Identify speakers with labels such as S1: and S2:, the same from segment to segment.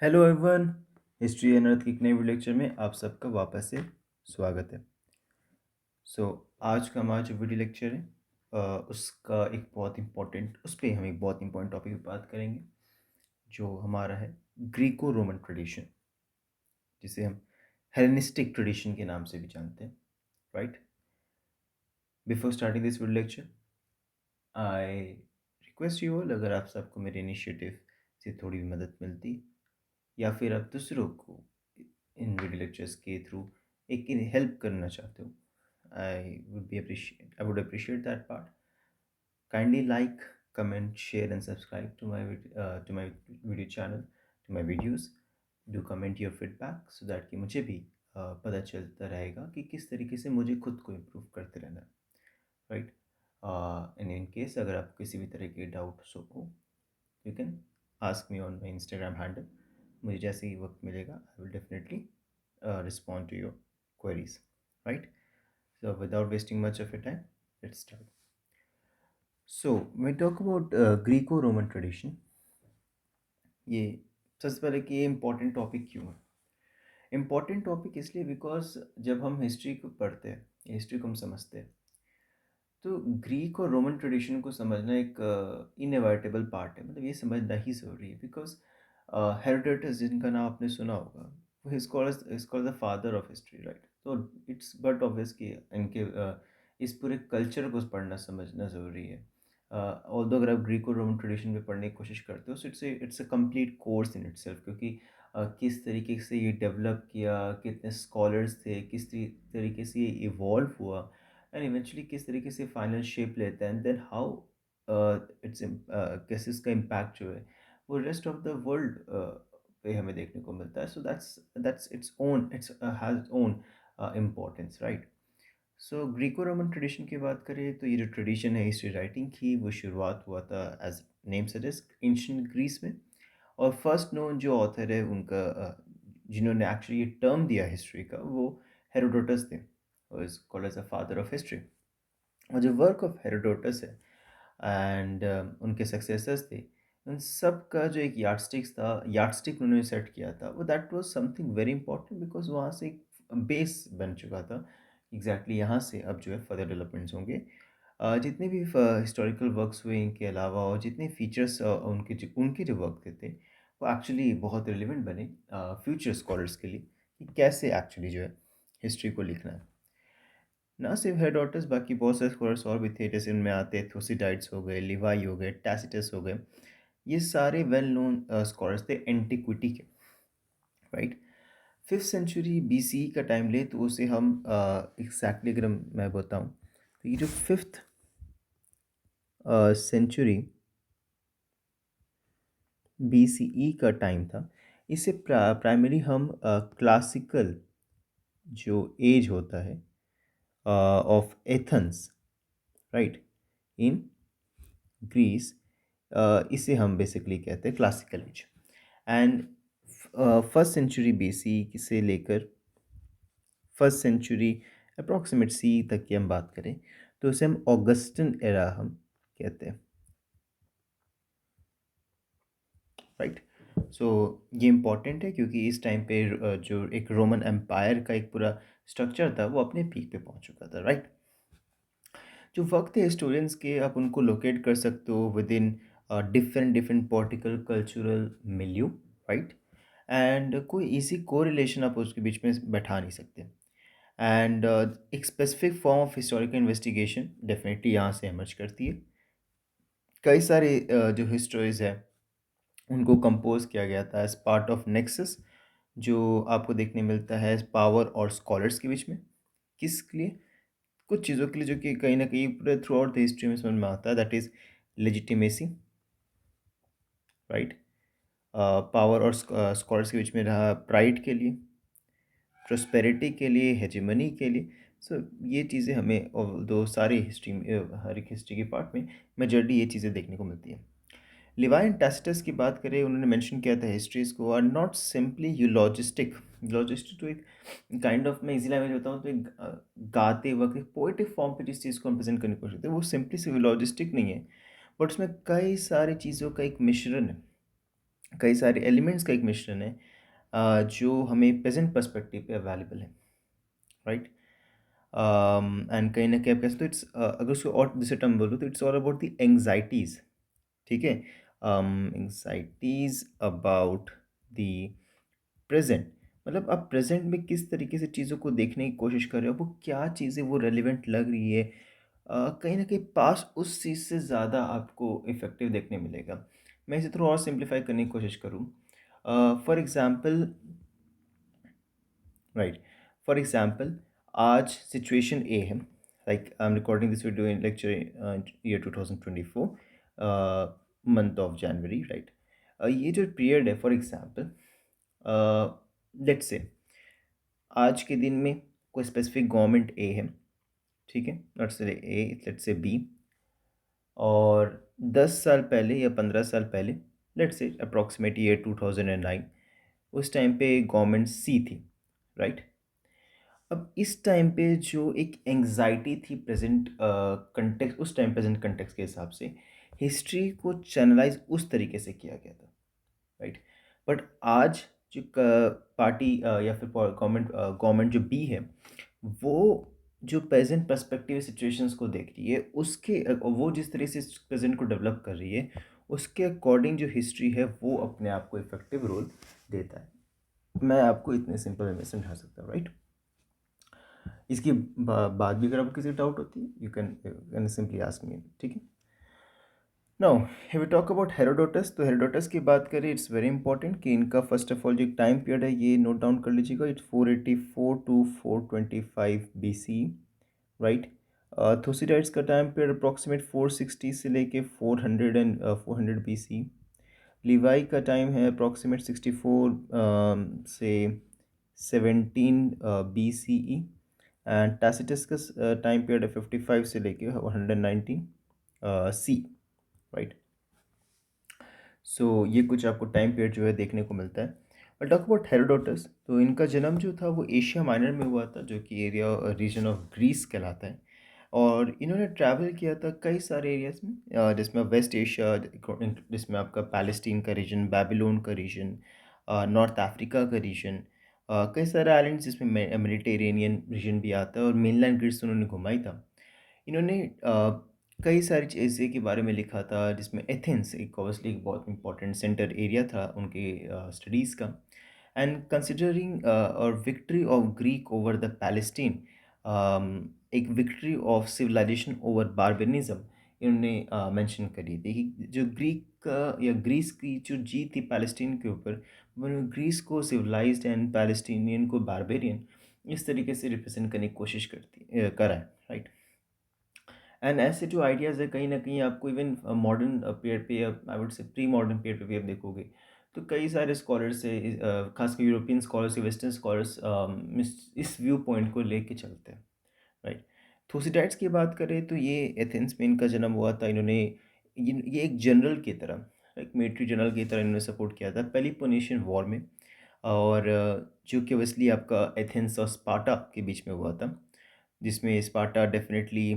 S1: Hello everyone. History and earth की एक नई वीडियो लेक्चर में आप सबका वापस से स्वागत है। आज का हमारा जो वीडियो लेक्चर है उसका एक बहुत इम्पोर्टेंट उस पर हम एक बहुत इम्पोर्टेंट टॉपिक पर बात करेंगे जो हमारा है ग्रीको रोमन ट्रेडिशन, जिसे हम हेलेनिस्टिक ट्रेडिशन के नाम से भी जानते हैं, right. Before starting this video lecture I request you all, अगर आप सबको मेरे इनिशिएटिव से थोड़ी भी मदद मिलती या फिर आप दूसरों को इन वीडियो लेक्चर्स के थ्रू एक हेल्प करना चाहते हो, I would appreciate that part. Kindly like, comment, share, and subscribe to my video channel, to my videos. Do comment your feedback so that कि मुझे भी पता चलता रहेगा कि किस तरीके से मुझे खुद को इम्प्रूव करते रहना, राइट। इन केस अगर आप किसी भी तरह के डाउट्स हो, you can ask me on my Instagram handle. मुझे जैसे ही वक्त मिलेगा I will definitely respond to your queries, right? So without wasting much of your time, let's start. So when we talk about Greco-Roman tradition, ये सबसे पहले कि ये important topic क्यों है। इम्पोर्टेंट टॉपिक इसलिए बिकॉज जब हम हिस्ट्री को पढ़ते हैं, हिस्ट्री को हम समझते हैं, तो ग्रीक और रोमन ट्रेडिशन को समझना एक इनएविटेबल पार्ट है। मतलब ये समझना ही ज़रूरी है बिकॉज हेरोडोटस, जिनका नाम आपने सुना होगा, वो is called the father of history, right. तो इट्स बट ऑब्वियस कि इनके इस पूरे कल्चर को पढ़ना समझना ज़रूरी है। ऑल्दो अगर आप ग्रीक और रोमन ट्रेडिशन में पढ़ने की कोशिश करते हो, so it's a complete course in itself, क्योंकि किस तरीके से ये डेवलप किया, कितने स्कॉलर्स थे, किस तरीके से ये इवॉल्व हुआ, एंड इवेंचुअली किस तरीके से फाइनल शेप लेता है, एंड देन हाउ इट्स कैसे इसका इम्पैक्ट जो है वो रेस्ट ऑफ द वर्ल्ड पे हमें देखने को मिलता है। So that's it's has own importance, right. So Greco Roman tradition की बात करें तो ये जो ट्रेडिशन है हिस्ट्री राइटिंग की, वो शुरुआत हुआ था as name suggest ancient Greece में। और फर्स्ट नोन जो ऑथर है उनका जिन्होंने एक्चुअली ये टर्म दिया हिस्ट्री का, वो हेरोडोटस थे, is called as a father of history. और जो वर्क ऑफ हेरोडोटस है एंड उनके सक्सेसर्स थे, उन सब का जो एक यार्डस्टिक उन्होंने सेट किया था, वो that was something very important because वहाँ से एक बेस बन चुका था। एग्जैक्टली यहाँ से अब जो है फर्दर डेवलपमेंट्स होंगे। जितने भी हिस्टोरिकल वर्क्स हुए इनके अलावा, और जितने फीचर्स उनके जो वर्क थे वो एक्चुअली बहुत रिलेवेंट बने फ्यूचर स्कॉलर्स के लिए कि कैसे एक्चुअली जो है हिस्ट्री को लिखना है। ना सिर्फ हेरोडोटस, बाकी बहुत सारे स्कॉलर्स और भी थे, जैसे उनमें आते थुसिडाइड्स हो गए, लिवाई हो गए, टैसिटस हो गए। ये सारे वेल नोन स्कॉलर्स थे एंटिक्विटी के, राइट। 5th सेंचुरी BCE का टाइम ले तो उसे हम एग्जैक्टली अगर मैं बताऊं तो ये जो 5th सेंचुरी BCE का टाइम था, इसे प्राइमरी हम क्लासिकल जो एज होता है of Athens, right, in Greece, इसे हम बेसिकली कहते हैं classical age. And 1st century BC से लेकर 1st सेंचुरी अप्रॉक्सीमेट सी तक की हम बात करें तो उसे हम ऑगस्टन एरा हम कहते हैं, राइट। सो ये इम्पॉर्टेंट है क्योंकि इस टाइम पे जो एक रोमन एम्पायर का एक पूरा स्ट्रक्चर था वो अपने पीक पे पहुंच चुका था, राइट। जो वक्त है हिस्टोरियंस के, आप उनको लोकेट कर सकते हो with in different different political cultural milieu, right. And कोई इजी कोरिलेशन आप उसके बीच में बैठा नहीं सकते। एंड एक specific form of historical investigation definitely यहाँ से इमर्ज करती है। कई सारे जो हिस्टोरीज है उनको कंपोज किया गया था एज पार्ट ऑफ नेक्सस, जो आपको देखने मिलता है पावर और स्कॉलर्स के बीच में। किस लिए? कुछ चीज़ों के लिए जो कि कहीं ना कहीं पूरे थ्रू आउट द हिस्ट्री में समझ में आता है, that is legitimacy, right. Power और स्कॉलर्स के बीच में रहा प्राइड के लिए, प्रोस्पेरिटी के लिए, हेजेमनी के लिए। सो ये चीज़ें हमें दो सारे हिस्ट्री में हर एक हिस्ट्री के पार्ट में मेजरली ये चीज़ें देखने को मिलती हैं। लिवाई एंड टैसिटस की बात करें, उन्होंने मेंशन किया था हिस्ट्रीज को आर नॉट सिंपली यूलॉजिस्टिक। यूलॉजिस्टिक तो एक काइंड ऑफ, मैं इजी लैंग्वेज बताऊँ तो एक गाते वक्त एक पोएटिक फॉर्म पे जिस चीज़ को हम प्रेजेंट करने की कोशिश करते हैं वो सिंपली से यूलॉजिस्टिक नहीं है, बट उसमें कई सारी चीज़ों का एक मिश्रण है। कई सारे एलिमेंट्स का एक मिश्रण है जो हमें प्रेजेंट पर्सपेक्टिव पे अवेलेबल है, राइट। एंड कहीं ना कहीं आप कह सकते हो इट्स, अगर उसको और दूसरे टर्म बोलो तो it's all about the anxieties, ठीक है। एंग्जाइटीज अबाउट द प्रेजेंट, मतलब आप प्रेजेंट में किस तरीके से चीज़ों को देखने की कोशिश कर रहे हो, वो क्या चीज़ें वो रेलिवेंट लग रही है। कहीं ना कहीं पास उस चीज़ से ज़्यादा आपको इफ़ेक्टिव देखने मिलेगा। मैं इसे थोड़ा और सिंप्लीफाई करने की कोशिश करूँ। For example, right, for example आज सिचुएशन ए है, like I am recording this video in lecture year 2024, month of January, right. ये जो पीरियड है, फॉर एग्ज़ाम्पल लेट्स से आज के दिन में कोई स्पेसिफिक गवर्नमेंट ए है, ठीक है, let's say A, let's say B, और 10 साल पहले या 15 साल पहले, लेट्स से अप्रॉक्सीमेट ईयर 2009, उस टाइम पे गवर्नमेंट सी थी, राइट। अब इस टाइम पे जो एक एंग्जाइटी थी प्रेजेंट कंटेक्स्ट, उस टाइम प्रेजेंट कंटेक्स्ट के हिसाब से हिस्ट्री को चैनलाइज उस तरीके से किया गया था, राइट। बट आज जो पार्टी या फिर गवर्नमेंट जो बी है, वो जो प्रेजेंट पर्सपेक्टिव सिचुएशंस को देख रही है, उसके वो जिस तरह से प्रेजेंट को डेवलप कर रही है, उसके अकॉर्डिंग जो हिस्ट्री है वो अपने आप को इफेक्टिव रोल देता है। मैं आपको इतने सिंपल वे में समझा सकता हूँ, राइट। इसकी बाद भी अगर आपको किसी डाउट होती है, you can simply ask me, ठीक है। Now we talk about Herodotus, तो हेरोडोटस की बात करें, इट्स वेरी इंपॉर्टेंट कि इनका फर्स्ट ऑफ ऑल जो टाइम पीरियड है ये नोट डाउन कर लीजिएगा, it's 484 to 425 BC, right. Thucydides का टाइम पीरियड अप्रॉक्सीमेट 460 से लेके 400 BC। लिवाई का टाइम है अप्रॉक्सीमेट 64 से 17 BCE। एंड टैसिटस का टाइम पीरियड है 55 से लेके 119 सी, राइट। सो ये कुछ आपको टाइम पीरियड जो है देखने को मिलता है। और टॉक अबाउट हेरोडोटस, तो इनका जन्म जो था वो एशिया माइनर में हुआ था, जो कि एरिया रीजन ऑफ ग्रीस कहलाता है। और इन्होंने ट्रैवल किया था कई सारे एरियाज में, जिसमें वेस्ट एशिया, जिसमें आपका पैलेस्टीन का रीजन, बेबीलोन का रीजन, नॉर्थ अफ्रीका का रीजन, कई सारे आइलैंड्स जिसमें मेडिटेरेनियन रीजन भी आता है, और मेनलैंड ग्रीस उन्होंने घुमाई था। इन्होंने कई सारी चीज़ें के बारे में लिखा था, जिसमें एथेंस एक ऑब्वियसली एक बहुत इंपॉर्टेंट सेंटर एरिया था उनके स्टडीज़ का। एंड कंसिडरिंग और victory of Greek over the Palestine, एक विक्ट्री ऑफ सिविलाइजेशन ओवर बार्बेनिज्म इन्होंने मेंशन करी थी कि जो ग्रीक का या ग्रीस की जो जीत थी पैलेस्टीन के ऊपर, उन्होंने ग्रीस को सिविलाइज्ड एंड पैलेस्टीनियन को बारबेरियन इस तरीके से रिप्रेजेंट करने की कोशिश करा है, राइट। एंड ऐसे जो आइडियाज़ है कहीं ना कहीं आपको इवन मॉडर्न पीरियड पे, I would say pre modern period पे भी आप देखोगे तो कई सारे स्कॉलर्स से, खासकर यूरोपियन स्कॉलर्स या वेस्टर्न स्कॉलर्स इस व्यू पॉइंट को लेके चलते हैं, राइट। थूसिडाइड्स की बात करें तो ये एथेंस में इनका जन्म हुआ था। इन्होंने ये एक जनरल की तरह, एक मिलिट्री जनरल की तरह इन्होंने सपोर्ट किया था पेलिपोनेशियन वॉर में, और जो कि ओबियसली आपका एथेंस और स्पार्टा के बीच में हुआ था, जिसमें स्पार्टा डेफिनेटली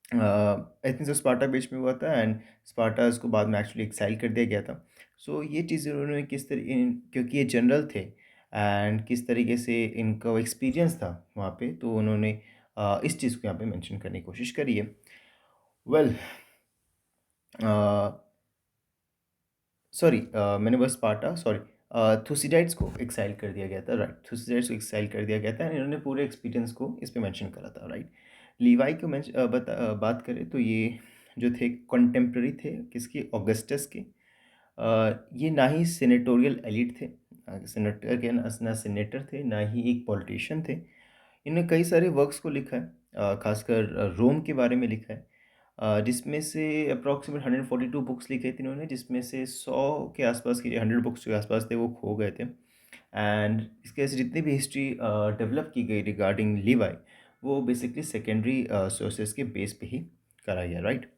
S1: एथेंस और स्पार्टा बीच में हुआ था, एंड स्पार्टा को बाद में एक्चुअली एक्साइल कर दिया गया था। सो ये चीज़ें उन्होंने किस तरह क्योंकि ये जनरल थे एंड किस तरीके से इनका एक्सपीरियंस था वहाँ पे, तो उन्होंने इस चीज़ को यहाँ पे मेंशन करने की कोशिश करी है। वेल, सॉरी, मैंने बस स्पार्टा, सॉरी, थुसिडाइड्स को एक्साइल कर दिया गया था, राइट। थुसिडाइड्स को एक्साइल कर दिया गया था, इन्होंने पूरे एक्सपीरियंस को इस पे मेंशन करा था, राइट। लीवाई को बात करें तो ये जो थे कंटेम्प्रेरी थे किसके, ऑगस्टस के। ये ना ही सेनेटोरियल एलिट थे, सेनेटर के ना सेनेटर थे, ना ही एक पॉलिटिशियन थे। इन्होंने कई सारे वर्क्स को लिखा है, खासकर रोम के बारे में लिखा है, जिसमें से अप्रॉक्सीमेट 142 बुक्स लिखे थे इन्होंने, जिसमें से 100 के आसपास की, 100 बुक्स के आसपास थे वो खो गए थे। एंड इसके ऐसे जितनी भी हिस्ट्री डेवलप की गई रिगार्डिंग लिवाई, वो बेसिकली सेकेंडरी सोर्सेज के बेस पे ही करा गया, right.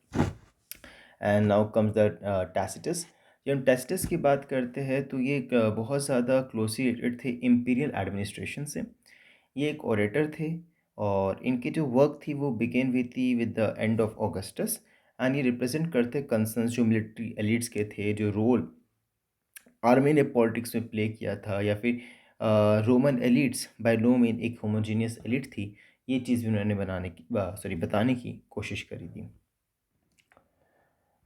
S1: And now comes the Tacitus. जब हम टैसिटस की बात करते हैं तो ये एक बहुत ज़्यादा क्लोजली रिलेटेड थे इम्पीरियल एडमिनिस्ट्रेशन से। ये एक ओरेटर थे, और इनकी जो वर्क थी वो बिगेन हुई थी with the end of Augustus. And ये रिप्रेजेंट करते कंसर्न्स जो मिलिट्री एलिट्स के थे, जो रोल आर्मी ने पॉलिटिक्स में प्ले किया था, या फिर Roman elites by no mean एक होमोजीनियस एलिट थी। ये चीज़ भी उन्होंने बताने की कोशिश करी थी।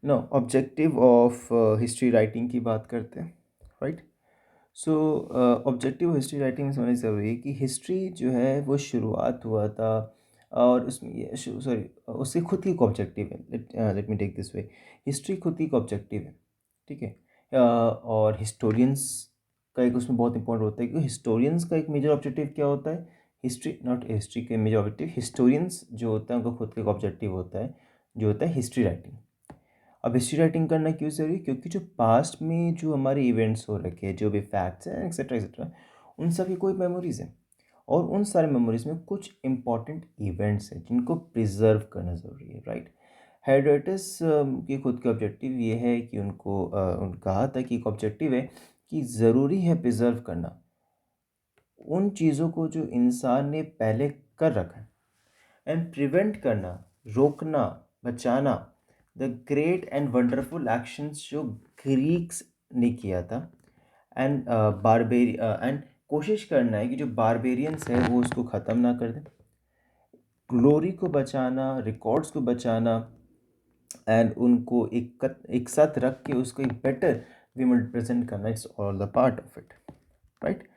S1: No, objective of history writing की बात करते हैं, right. So objective history writing में समझना ज़रूरी है कि हिस्ट्री जो है वो शुरुआत हुआ था, और उसमें ये सॉरी, उसकी खुद की एक ऑब्जेक्टिव है। Let me take this way. History खुद की एक ऑब्जेक्टिव है, ठीक है। और हिस्टोरियंस का एक उसमें बहुत इंपॉर्टेंट होता है, कि हिस्टोरियंस का एक मेजर ऑब्जेक्टिव क्या होता है। हिस्ट्री नॉट हिस्ट्री के मेजर ऑब्जेक्टिव, हिस्टोरियंस जो होता है उनका खुद का एक ऑब्जेक्टिव होता है, जो होता है हिस्ट्री राइटिंग। अब हिस्ट्री राइटिंग करना क्यों ज़रूरी है? क्योंकि जो पास्ट में जो हमारे इवेंट्स हो रखे हैं, जो भी फैक्ट्स हैं, एक्सेट्रा एक्सेट्रा, उन सब की कोई मेमोरीज़ हैं, और उन सारे मेमोरीज़ में कुछ इंपॉर्टेंट इवेंट्स हैं जिनको प्रिजर्व करना ज़रूरी है, राइट। हेरोडोटस की खुद का ऑब्जेक्टिव ये है कि उन कहा था कि एक ऑब्जेक्टिव है कि ज़रूरी है प्रिजर्व करना उन चीज़ों को जो इंसान ने पहले कर रखा है, एंड प्रिवेंट करना, रोकना, बचाना the great and wonderful actions जो ग्रीक्स ने किया था, एंड एंड कोशिश करना है कि जो बारबेरियंस है वो उसको ख़त्म ना कर दें। ग्लोरी को बचाना, रिकॉर्ड्स को बचाना, एंड उनको एक साथ रख के उसको एक बेटर वे में रिप्रेजेंट करना, it's all the part of it, right.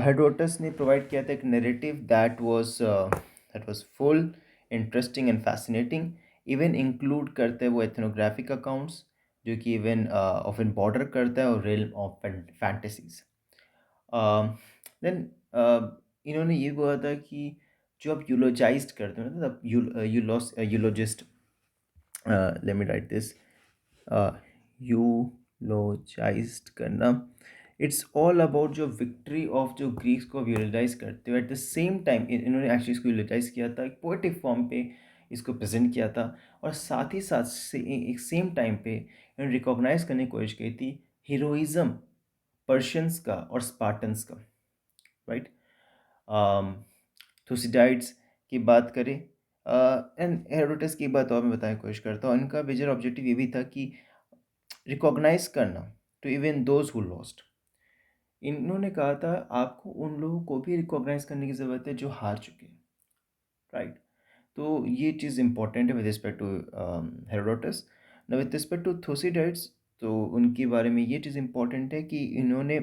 S1: Herodotus ने प्रोवाइड किया था एक narrative that was full, interesting and fascinating. Even include करते हैं वो एथनोग्राफिक अकाउंट्स, जो कि इवन ऑफन बॉर्डर करता है और रियल्म ऑफ फैंटेसीज। देन इन्होंने ये बोला था कि जो आप यूलोजाइज्ड करते हो ना, मतलब यूलोजिस्ट, लेट मी राइट दिस, यूलोजाइज्ड करना, इट्स ऑल अबाउट जो विक्ट्री ऑफ जो ग्रीक्स को यूलोजाइज करते हो। एट द सेम टाइम इन्होंने एक्चुअली इसको यूलोजाइज किया था, एक पोएटिक फॉर्म पे इसको प्रेजेंट किया था, और साथ ही साथ एक सेम टाइम पे इन्होंने रिकॉग्नाइज करने की कोशिश की थी हीरोइज्म पर्शियंस का और स्पार्टन्स का, राइट। थुसिडाइड्स की बात करें, एंड हेरोडोटस की बात और मैं बताने की कोशिश करता हूँ। इनका मेजर ऑब्जेक्टिव ये भी था कि रिकॉग्नाइज करना to even those who lost. इन्होंने कहा था आपको उन लोगों को भी रिकॉग्नाइज करने की ज़रूरत है जो हार चुके हैं, राइट। तो ये चीज़ इंपॉर्टेंट है विद रिस्पेक्ट टू हेरोडोटस। ना विद रिस्पेक्ट टू थुसिडाइड्स, तो उनके बारे में ये चीज़ इंपॉर्टेंट है कि इन्होंने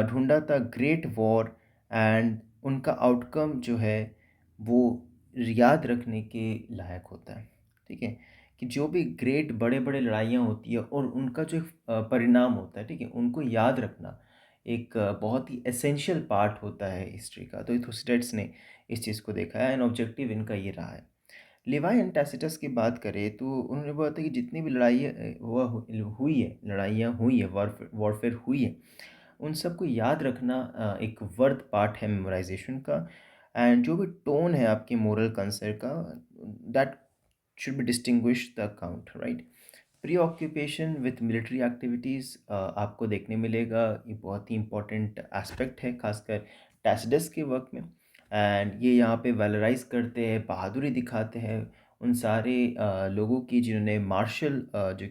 S1: ढूंढा था ग्रेट वॉर, एंड उनका आउटकम जो है वो याद रखने के लायक होता है, ठीक है। कि जो भी ग्रेट बड़े बड़े लड़ाइयाँ होती है और उनका जो परिणाम होता है, ठीक है, उनको याद रखना एक बहुत ही एसेंशियल पार्ट होता है हिस्ट्री का। तो थुसिडाइड्स ने इस चीज़ को देखा है, एंड ऑब्जेक्टिव इनका ये रहा है। लिवाई एंड टैसिटस की बात करें तो उन्होंने बोला था कि जितनी भी लड़ाई हुई है, लड़ाइयाँ हुई है, वॉरफेयर हुई है, उन सबको याद रखना एक वर्थ पार्ट है मेमोराइजेशन का। एंड जो भी टोन है आपके मोरल कंसर्न का, that should be distinguish the account, right. Pre occupation with military activities आपको देखने मिलेगा, ये बहुत ही इंपॉर्टेंट एस्पेक्ट है खासकर टैसिडस के वर्क में। एंड ये यहाँ पे वैलराइज करते हैं, बहादुरी दिखाते हैं उन सारे लोगों की जिन्होंने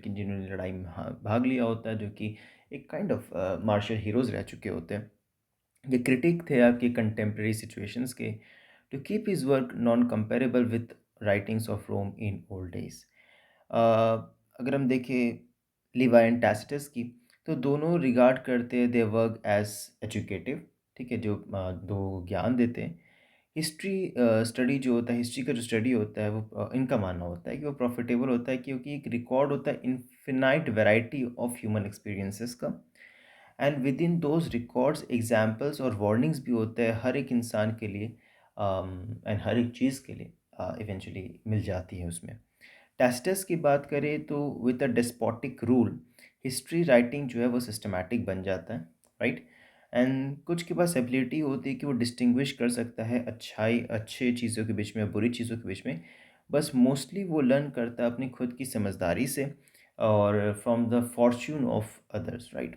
S1: जिन्होंने लड़ाई में भाग लिया होता है, जो कि एक काइंड ऑफ मार्शल हीरोज़ रह चुके होते हैं। ये क्रिटिक थे आपके कंटेम्प्रेरी सिचुएशंस के, to keep his work non comparable with writings of Rome in old days. अगर हम देखें लिवाई एंड टैसिटस की, तो दोनों रिगार्ड करते हैं देयर वर्क एज एजुकेटिव, ठीक है, जो दो ज्ञान देते हैं। हिस्ट्री स्टडी जो होता है, हिस्ट्री का जो स्टडी होता है वो इनका मानना होता है कि वो प्रॉफिटेबल होता है, क्योंकि एक रिकॉर्ड होता है infinite variety of human experiences का, and within those records examples और वार्निंग्स भी होते हैं हर एक इंसान के लिए, एंड हर एक चीज़ के लिए इवेंचुअली मिल जाती है उसमें। टैसिटस की बात करें तो with a despotic rule history writing जो है वो सिस्टमैटिक बन जाता है, राइट। एंड कुछ के पास एबिलिटी होती है कि वो डिस्टिंग्विश कर सकता है अच्छे चीज़ों के बीच में, बुरी चीज़ों के बीच में। बस मोस्टली वो लर्न करता है अपनी खुद की समझदारी से और from the Fortune of others, right.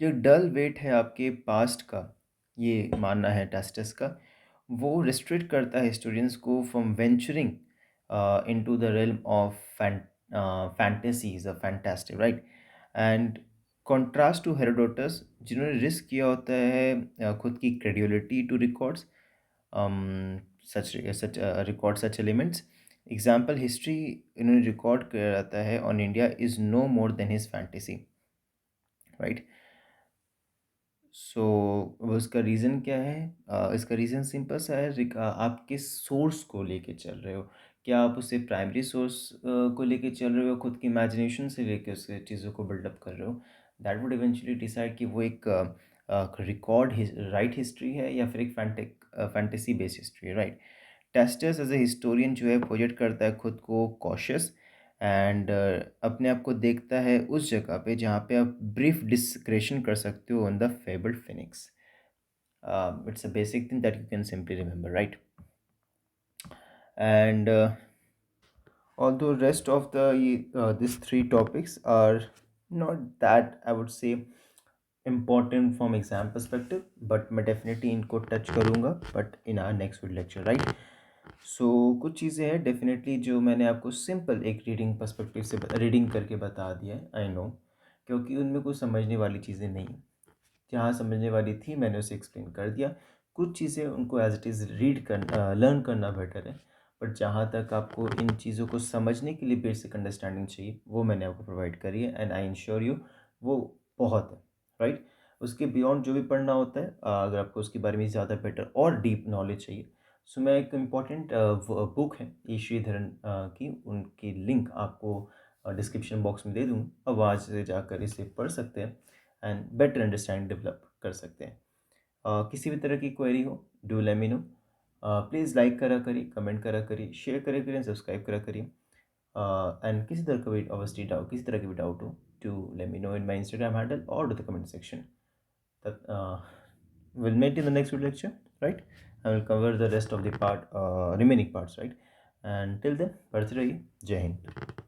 S1: जो डल वेट है आपके पास्ट का, ये मानना है टैसिटस का, वो रिस्ट्रिक्ट करता है हिस्टोरियंस को from venturing into the realm of fantasies और fantastic, right. And contrast to Herodotus, जिन्होंने रिस्क किया होता है खुद की credibility to records, such record such elements. Example history इन्होंने रिकॉर्ड कराता है on India is no more than his fantasy, right. So उसका रीज़न क्या है? इसका रीज़न सिंपल सा है, आप किस सोर्स को लेके चल रहे हो। क्या आप उसे प्राइमरी सोर्स को लेके चल रहे हो, खुद की इमेजिनेशन से लेके उस चीज़ों को बिल्डअप कर रहे हो? दैट वुड इवेंचुअली डिसाइड कि वो एक रिकॉर्ड राइट हिस्ट्री है या फिर एक फैंटेसी बेस्ड हिस्ट्री है, right. Tacitus as a historian जो है प्रोजेक्ट करता है खुद को कॉशियस एंड अपने आप को देखता है उस जगह पे जहाँ पे आप ब्रीफ डिस्क्रिप्शन कर सकते हो on the fabled phoenix. It's a basic thing that you can simply remember, right? And although rest of the these three topics are not that, I would say, important from exam perspective, but मैं definitely इनको touch करूँगा but in our next video lecture, right? So कुछ चीज़ें हैं definitely जो मैंने आपको simple एक रीडिंग पर्सपेक्टिव से रीडिंग करके बता दिया है, आई नो, क्योंकि उनमें कुछ समझने वाली चीज़ें नहीं, जहाँ समझने वाली थी मैंने उसे एक्सप्लेन कर दिया। कुछ चीज़ें उनको एज इट इज़ रीड कर लर्न करना बेटर है, बट जहाँ तक आपको इन चीज़ों को समझने के लिए बेसिक अंडरस्टैंडिंग चाहिए वो मैंने आपको प्रोवाइड करी है एंड आई इंश्योर यू वो बहुत है, राइट। उसके बियॉन्ड जो भी पढ़ना होता है, अगर आपको उसके बारे में ज़्यादा बेटर और डीप नॉलेज चाहिए, सो मैं एक इम्पॉर्टेंट बुक है ई श्रीधरन की, उनकी लिंक आपको डिस्क्रिप्शन बॉक्स में दे दूँगा, अब वहाँ से जाकर इसे पढ़ सकते हैं एंड बेटर अंडरस्टैंडिंग डेवलप कर सकते हैं। किसी भी तरह की क्वेरी हो do let me no, please like करा करिए, कमेंट करा करिए, शेयर करा करिए, सब्सक्राइब करा करिए, एंड किसी तरह का भी ऑब्वियसली डाउट, किसी तरह की भी डाउट हो do let me know in my Instagram handle और the comment section. that we'll meet in the next video lecture, right? I will cover the rest of the part remaining parts, right? And till then, बढ़ते रहिए, जय हिंद।